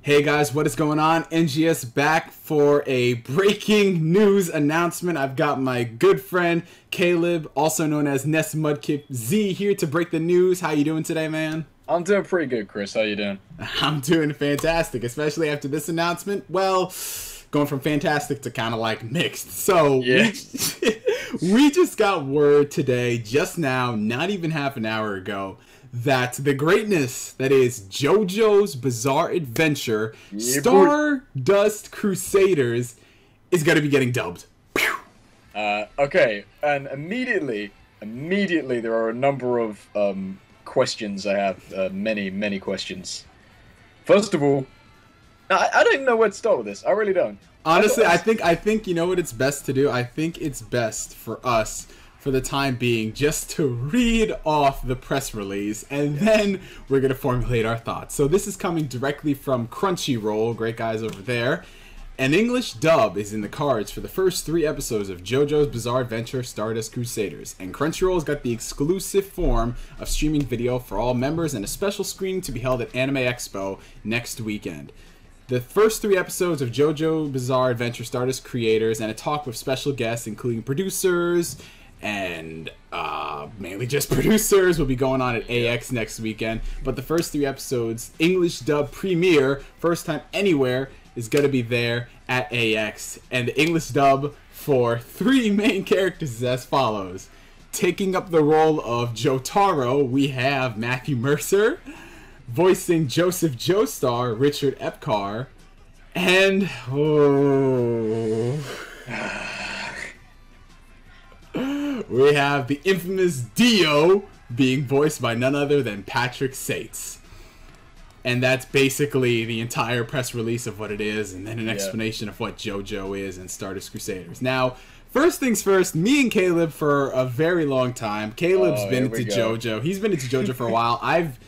Hey guys, what is going on? NGS back for a breaking news announcement. I've got my good friend Caleb, also known as Ness Mudkip Z, here to break the news. How you doing today, man? I'm doing pretty good, Chris. How you doing? I'm doing fantastic, especially after this announcement. Well, going from fantastic to kind of like mixed. So Yeah. we just got word today, just now, not even half an hour ago, that the greatness that is JoJo's Bizarre Adventure, Stardust Crusaders, is going to be getting dubbed. Okay, and immediately there are a number of questions I have. Many questions. First of all, I don't even know where to start with this. I really don't. Honestly, I think you know what it's best to do? I think it's best for us, for the time being, just to read off the press release, and then we're going to formulate our thoughts. So this is coming directly from Crunchyroll, great guys over there. An English dub is in the cards for the first 3 episodes of JoJo's Bizarre Adventure Stardust Crusaders, and Crunchyroll's got the exclusive form of streaming video for all members and a special screening to be held at Anime Expo next weekend. The first 3 episodes of JoJo Bizarre Adventure Stardust Creators and a talk with special guests including producers and mainly just producers will be going on at AX next weekend. But the first 3 episodes, English dub premiere, first time anywhere, is going to be there at AX. And the English dub for 3 main characters is as follows. Taking up the role of Jotaro, we have Matthew Mercer. Voicing Joseph Joestar, Richard Epcar. And we have the infamous Dio being voiced by none other than Patrick Sates. And that's basically the entire press release of what it is, and then an explanation of what JoJo is and Stardust Crusaders. Now, first things first, me and Caleb for a very long time. Caleb's been into JoJo. He's been into JoJo for a while. I've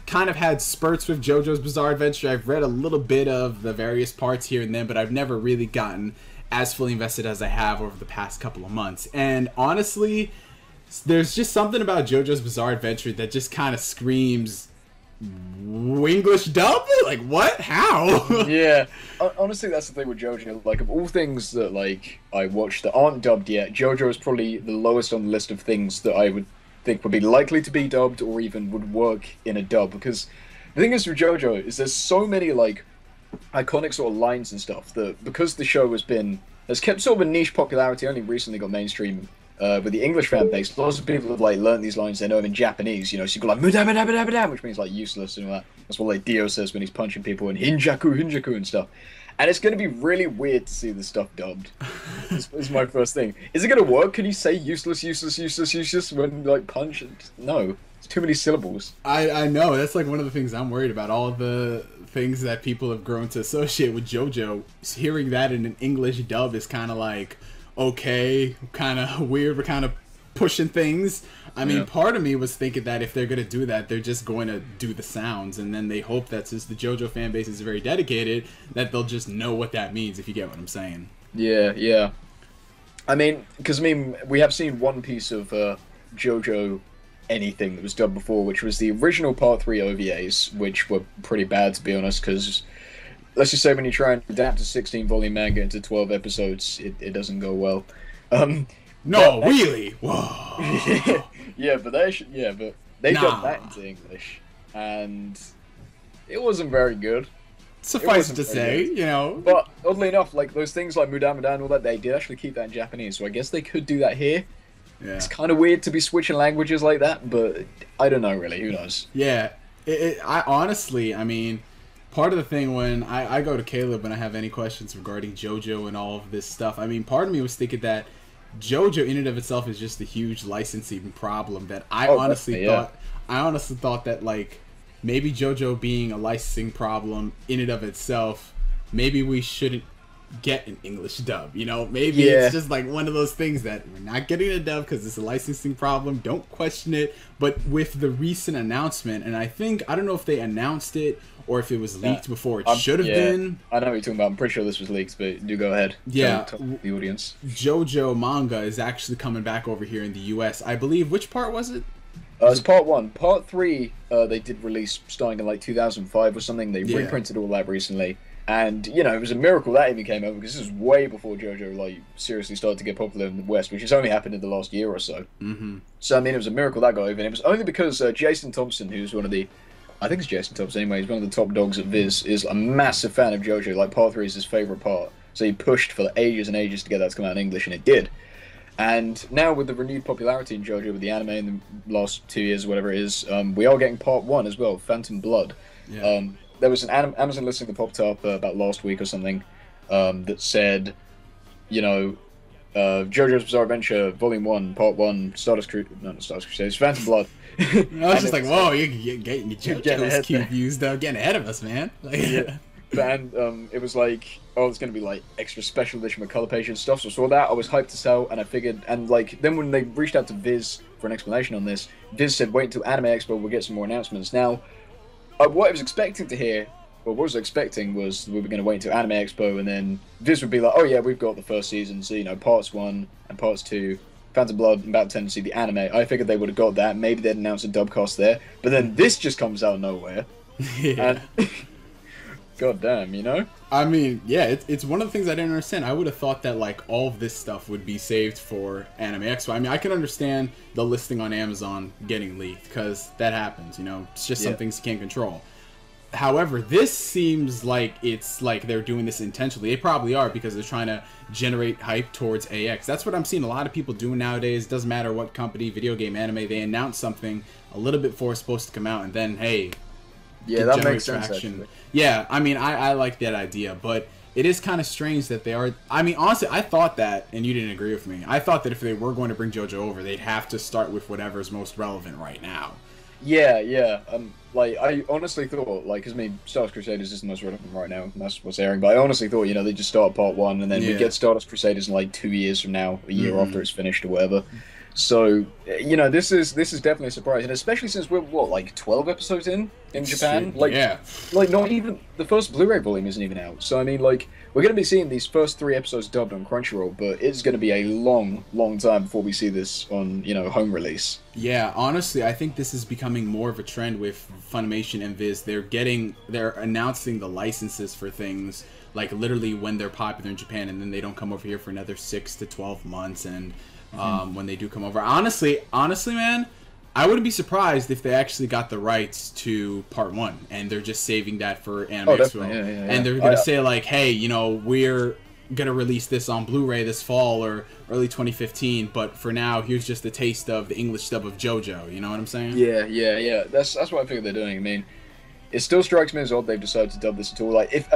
kind of had spurts with JoJo's Bizarre Adventure. I've read a little bit of the various parts here and then, but I've never really gotten as fully invested as I have over the past couple of months. And honestly, there's just something about JoJo's Bizarre Adventure that just kind of screams English dub? Like, what? How? Yeah. Honestly, that's the thing with JoJo. Like, of all things that, like, I watched that aren't dubbed yet, JoJo is probably the lowest on the list of things that I would think would be likely to be dubbed or even would work in a dub. Because the thing is with JoJo is there's so many, like, iconic sort of lines and stuff that, because the show has kept sort of a niche popularity, only recently got mainstream with the English fan base. Lots of people have like learned these lines, they know them in Japanese, you know, so you go like "mudabadabadabadam," which means like useless and all that. That's what like Dio says when he's punching people, and hinjaku and stuff. And it's going to be really weird to see this stuff dubbed. This is my first thing. Is it going to work? Can you say useless when like punch? No, it's too many syllables. I know, that's like one of the things I'm worried about. All of the things that people have grown to associate with JoJo, hearing that in an English dub is kind of like, okay, kind of weird. We're kind of pushing things. I mean, part of me was thinking that if they're going to do that, they're just going to do the sounds, and then they hope that since the JoJo fan base is very dedicated, that they'll just know what that means, if you get what I'm saying. Yeah. I mean, because we have seen one piece of JoJo anything that was dubbed before, which was the original Part 3 OVAs, which were pretty bad, to be honest, because let's just say when you try and adapt a 16-volume manga into 12 episodes, it doesn't go well. No, really? Whoa. but they dubbed that into English, and it wasn't very good. Suffice it to say, you know. But oddly enough, like those things like Mudamadan and all that, they did actually keep that in Japanese, so I guess they could do that here. Yeah. It's kind of weird to be switching languages like that, but I don't know really. Who knows? Yeah. I honestly, I mean, part of the thing when I go to Caleb when I have any questions regarding JoJo and all of this stuff, I mean, part of me was thinking that JoJo in and of itself is just a huge licensing problem that I honestly thought that, like, maybe JoJo being a licensing problem in and of itself, maybe we shouldn't get an English dub, you know? Maybe it's just like one of those things that we're not getting a dub because it's a licensing problem, don't question it. But with the recent announcement, and I don't know if they announced it or if it was leaked before it should have been. I know what you're talking about. I'm pretty sure this was leaked, but do go ahead. Yeah. Tell the audience. JoJo manga is actually coming back over here in the US. I believe, which part was it? It's part one. Part three, they did release starting in like 2005 or something. They reprinted all that recently. And, you know, it was a miracle that even came over because this was way before JoJo, like, seriously started to get popular in the West, which has only happened in the last year or so. So, I mean, it was a miracle that got over. And it was only because Jason Thompson, who's one of the... I think it's Jason Thompson anyway, he's one of the top dogs at Viz, is a massive fan of JoJo. Like, part three is his favourite part. So he pushed for ages and ages to get that to come out in English, and it did. And now with the renewed popularity in JoJo with the anime in the last 2 years, whatever it is, we are getting part one as well, Phantom Blood. Yeah. There was an Amazon listing that popped up about last week or something that said, you know, JoJo's Bizarre Adventure, Volume 1, Part 1, Stardust Crusaders, Phantom Blood. I was just like, whoa, you're getting JoJo's cute views, though, getting ahead of us, man. Like, yeah. And it was like, oh, it's going to be like extra special edition with color page and stuff. So I saw that, I was hyped to sell, and I figured, and like, then when they reached out to Viz for an explanation on this, Viz said, wait until Anime Expo, we'll get some more announcements. Now, what I was expecting to hear, or what I was expecting was we were going to wait until Anime Expo, and then Viz would be like, oh yeah, we've got the first season, so, you know, parts 1 and parts 2, Phantom Blood, I'm about to see the anime. I figured they would have got that, maybe they'd announce a dubcast there, but then this just comes out of nowhere. Yeah. And God damn, you know? I mean, yeah, it's one of the things I didn't understand. I would have thought that, like, all of this stuff would be saved for Anime Expo. I mean, I can understand the listing on Amazon getting leaked, because that happens, you know? It's just some things you can't control. However, this seems like it's like they're doing this intentionally. They probably are, because they're trying to generate hype towards AX. That's what I'm seeing a lot of people doing nowadays. Doesn't matter what company, video game, anime, they announce something a little bit before it's supposed to come out, and then, hey... Yeah, that makes sense, actually. Yeah, I mean, I like that idea, but it is kind of strange that they are... I mean, honestly, I thought that, and you didn't agree with me, I thought that if they were going to bring JoJo over, they'd have to start with whatever's most relevant right now. Yeah. Like, I honestly thought, like, because, I mean, Stardust Crusaders isn't most relevant right now, and that's what's airing, but I honestly thought, you know, they'd just start part 1, and then we get Stardust Crusaders in, like, 2 years from now, a year after it's finished or whatever. So, you know, this is definitely a surprise, and especially since we're, what, like 12 episodes in Japan? Like, like, not even, the first Blu-ray volume isn't even out. So, I mean, like, we're going to be seeing these first 3 episodes dubbed on Crunchyroll, but it's going to be a long, long time before we see this on, you know, home release. Yeah, honestly, I think this is becoming more of a trend with Funimation and Viz. They're announcing the licenses for things, like, literally when they're popular in Japan, and then they don't come over here for another 6 to 12 months, and... when they do come over. Honestly, man, I wouldn't be surprised if they actually got the rights to part 1 and they're just saving that for Anime Expo. And they're gonna say like, hey, you know, we're gonna release this on Blu-ray this fall or early 2015, but for now, here's just a taste of the English dub of JoJo. You know what I'm saying? Yeah. That's what I figure they're doing. I mean, it still strikes me as odd they've decided to dub this at all. Like, if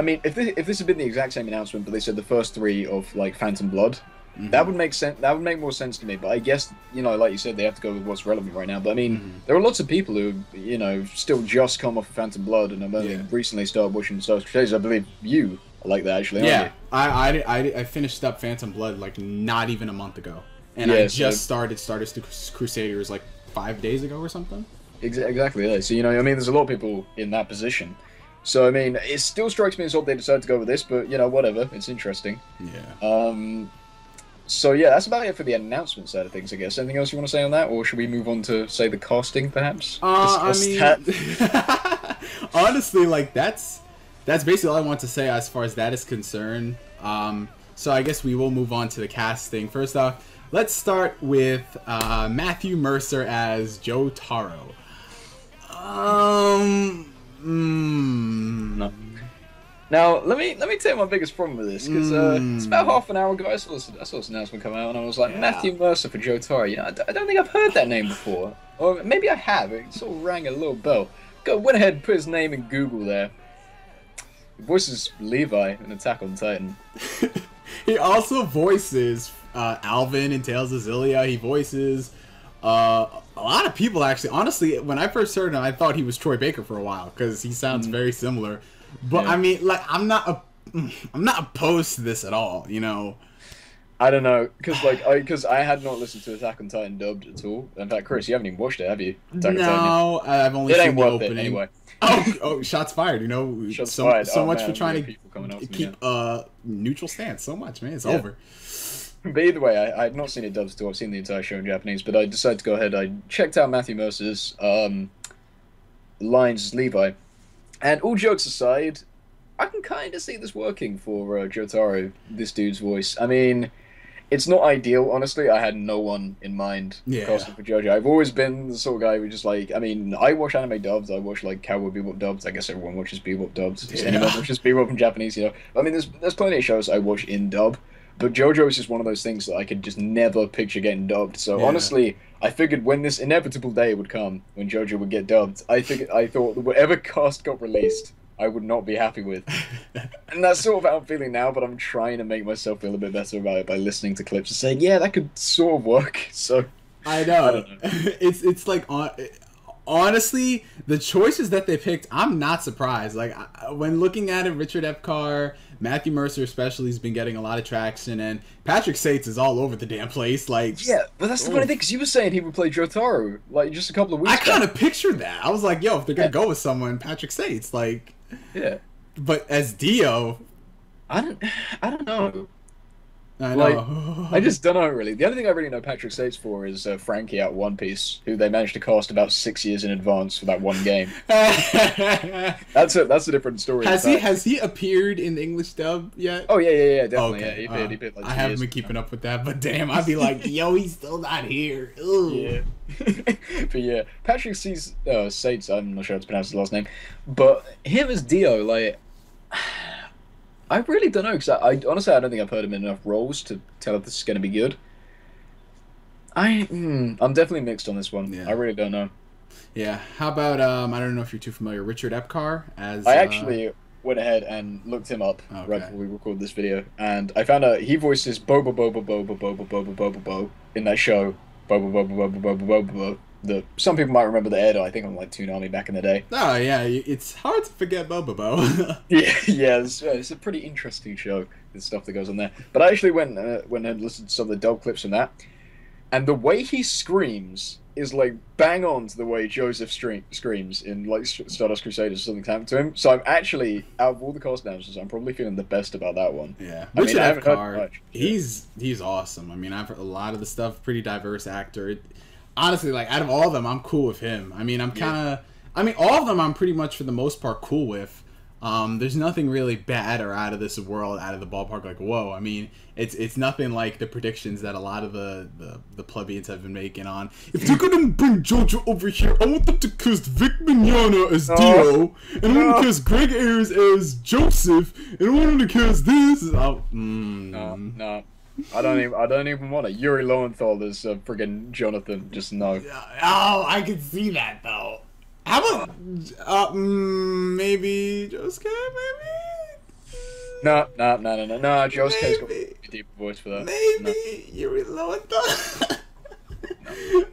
this had been the exact same announcement, but they said the first 3 of like Phantom Blood. That would make sense. That would make more sense to me. But I guess, you know, like you said, they have to go with what's relevant right now. But I mean, there are lots of people who, you know, still just come off of Phantom Blood and have only recently started watching Stardust Crusaders. I believe you are like that, actually. Yeah, I finished up Phantom Blood like not even a month ago, and I just started Stardust Crusaders like 5 days ago or something. Exactly. Yeah. So, you know, I mean, there's a lot of people in that position. So I mean, it still strikes me as odd they decided to go with this, but you know, whatever. It's interesting. Yeah. So yeah, that's about it for the announcement side of things, I guess. Anything else you want to say on that, or should we move on to, say, the casting, perhaps? I mean, honestly, like, that's basically all I want to say as far as that is concerned. So I guess we will move on to the casting. First off, let's start with Matthew Mercer as Jotaro. No. Now, let me tell you my biggest problem with this, because it's about half an hour ago I saw this announcement come out, and I was like, Matthew Mercer for Jotaro. You know, I don't think I've heard that name before. Or maybe I have. It sort of rang a little bell. Went ahead and put his name in Google there. He voices Levi in Attack on Titan. He also voices Alvin in Tales of Zillia. He voices a lot of people, actually. Honestly, when I first heard him, I thought he was Troy Baker for a while, because he sounds very similar. But I mean, like, I'm not opposed to this at all, you know. I don't know, because I had not listened to Attack on Titan dubbed at all. In fact, Chris, you haven't even watched it, have you? No, I've only seen the opening. Anyway. Oh, shots fired! You know, shots fired. So much for trying to keep neutral stance. So much, man. It's over. But either way, I had not seen it dubbed at all. I've seen the entire show in Japanese, but I decided to go ahead. I checked out Matthew Mercer's lines as Levi, and all jokes aside, I can kind of see this working for Jotaro, this dude's voice. I mean, it's not ideal, honestly. I had no one in mind casting for JoJo. I've always been the sort of guy who just like, I mean, I watch anime dubbed, I watch like Cowboy Bebop dubbed. I guess everyone watches Bebop dubbed. Anyone watches Bebop in Japanese, you know. I mean, there's plenty of shows I watch in dub. But JoJo is just one of those things that I could just never picture getting dubbed. So honestly, I figured when this inevitable day would come, when JoJo would get dubbed, I thought that whatever cast got released, I would not be happy with. And that's sort of how I'm feeling now, but I'm trying to make myself feel a bit better about it by listening to clips and saying, yeah, that could sort of work. So I know. I don't know. It's like, honestly, the choices that they picked, I'm not surprised. Like, when looking at it, Richard Epcar, Matthew Mercer especially has been getting a lot of traction, and Patrick Sates is all over the damn place. Like, yeah, but that's the funny thing, because you were saying he would play Jotaro like just a couple of weeks I kind of pictured that. I was like, yo, if they're gonna go with someone, Patrick Sates, like, yeah. But as Dio, I don't know. I know. Like, I just don't know, really. The only thing I really know Patrick Sates for is Frankie out One Piece, who they managed to cast about 6 years in advance for that one game. That's a different story. Has he appeared in the English dub yet? Oh, yeah, definitely. Okay. Yeah, he appeared like 2 I haven't years been keeping up with that, but damn, I'd be like, yo, he's still not here. Ugh. Yeah. But yeah, Patrick Sates, I'm not sure how to pronounce his last name, but him as Dio, like, I really don't know, because I honestly I don't think I've heard him in enough roles to tell if this is going to be good. I'm definitely mixed on this one. Yeah. I really don't know. Yeah. How about I don't know if you're too familiar, Richard Epcar as. I actually went ahead and looked him up right before we recorded this video, and I found out he voices Boba in that show. Boba. Some people might remember the Edo. I think on like Toonami back in the day. Oh yeah, it's hard to forget Bobo. yeah, it's a pretty interesting show. The stuff that goes on there. But I actually went and listened to some of the dub clips from that, and the way he screams is like bang on to the way Joseph screams in like Stardust Crusaders. Something happened to him. So I'm actually, out of all the cast announcers, I'm probably feeling the best about that one. Yeah, Richard Epcar, he's awesome. I mean, I've heard a lot of the stuff. Pretty diverse actor. Honestly, like, out of all of them, I'm cool with him. I mean, all of them I'm pretty much, for the most part, cool with. There's nothing really bad or out of this world, out of the ballpark, like, whoa. I mean, it's nothing like the predictions that a lot of the plebeians have been making on, if they're gonna bring JoJo over here, I want them to cast Vic Mignogna as Dio, and I want to cast Greg Ayers as Joseph, and I want them to cast this. No. I don't even want it. Yuri Lowenthal as friggin' Jonathan. Just no. Oh, I can see that though. How about maybe Josuke? Maybe. No. Josuke's got a deeper voice for that. Maybe Yuri Lowenthal.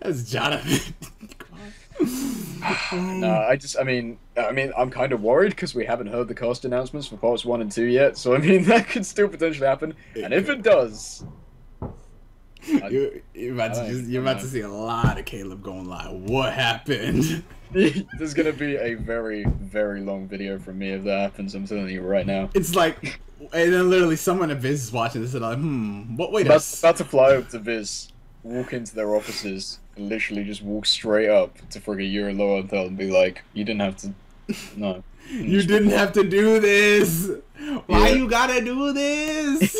That's Jonathan. No, I mean, I'm kind of worried because we haven't heard the cast announcements for parts 1 and 2 yet. So I mean, that could still potentially happen. And if it does, you're about to see a lot of Caleb going like, "What happened?" There's gonna be a very, very long video from me if that happens. I'm telling you right now. It's like, and then literally someone at Viz is watching this and like, what? Wait, about to fly over to Viz, walk into their offices, and literally just walk straight up to friggin' Yuri Lowenthal and be like, "You didn't have to, no, you didn't have to do this. Why you gotta do this?"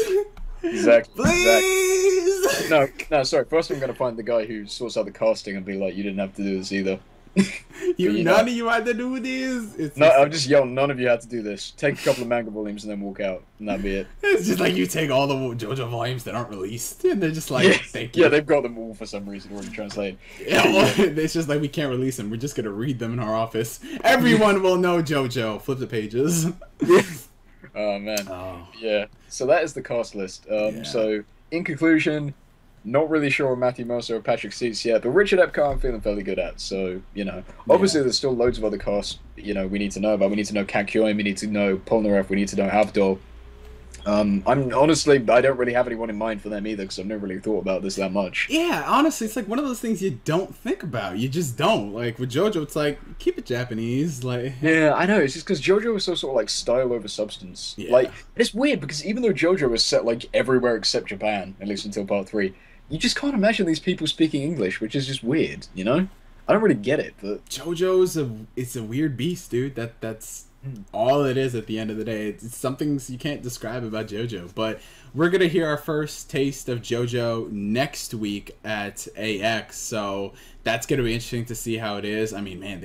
Exactly. Please. Exactly. No. Sorry. First, I'm gonna find the guy who sorts out the casting and be like, "You didn't have to do this either." None of you had to do this. I'm just yelling. None of you had to do this. Take a couple of manga volumes and then walk out, and that'd be it. It's just like you take all the JoJo volumes that aren't released, and they're just like, "Thank you." Yeah, they've got them all for some reason already translated. Yeah, well, it's just like we can't release them. We're just gonna read them in our office. Everyone will know JoJo. Flip the pages. Oh man. Oh. Yeah. So that is the cast list. So in conclusion, not really sure Matthew Mercer or Patrick Sates yet, but Richard Epcar I'm feeling fairly good at. So, obviously there's still loads of other casts, we need to know about. We need to know Kakyoin, we need to know Polnareff, we need to know Abdul. I'm honestly, I don't really have anyone in mind for them either because I've never really thought about this that much. Yeah, honestly, it's like one of those things you don't think about. You just don't. Like with JoJo, it's like keep it Japanese. Like Yeah, I know. It's just because JoJo is so sort of like style over substance. yeah, Like it's weird because even though JoJo is set like everywhere except Japan, at least until part three, you just can't imagine these people speaking English, which is just weird. You know, I don't really get it, but JoJo's it's a weird beast, dude. That's all it is at the end of the day. It's something you can't describe about JoJo. But we're gonna hear our first taste of JoJo next week at AX, so that's gonna be interesting to see how it is. I mean, man,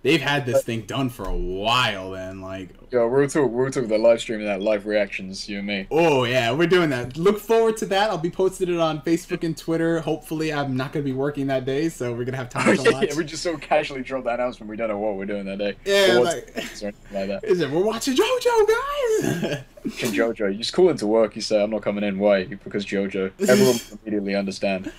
they've had this thing done for a while, and like, yo, we'll talk the live stream of that, live reactions, you and me. oh yeah, we're doing that. Look forward to that. I'll be posting it on Facebook and Twitter. Hopefully, I'm not gonna be working that day, so we're gonna have time to watch. Yeah, we just so casually dropped that announcement. We don't know what we're doing that day. Yeah, like that. Is it? We're watching JoJo, guys. And JoJo, you just call into work. You say, "I'm not coming in." Why? Because JoJo. Everyone will immediately understand.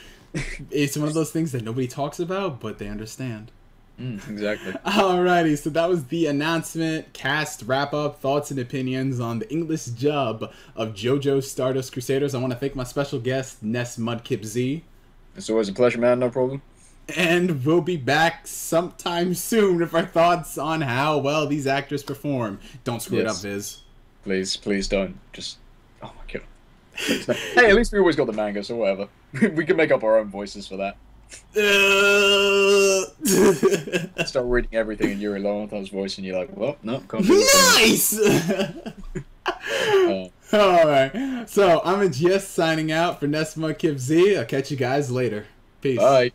It's one of those things that nobody talks about, but they understand. Exactly. Alrighty, so that was the announcement, cast, wrap-up, thoughts and opinions on the English dub of JoJo's Stardust Crusaders. I want to thank my special guest, Ness Mudkip Z. It's always a pleasure, man. No problem. And we'll be back sometime soon with our thoughts on how well these actors perform. Don't screw it up, Viz. Please don't. Just, oh my god. Hey, at least we always got the manga, so whatever. We can make up our own voices for that. Start reading everything in Yuri Lowenthal's voice, and you're like, well, no, can't do this. Nice! Alright, so I'm just signing out for Ness Mudkip Z. I'll catch you guys later. Peace. Bye.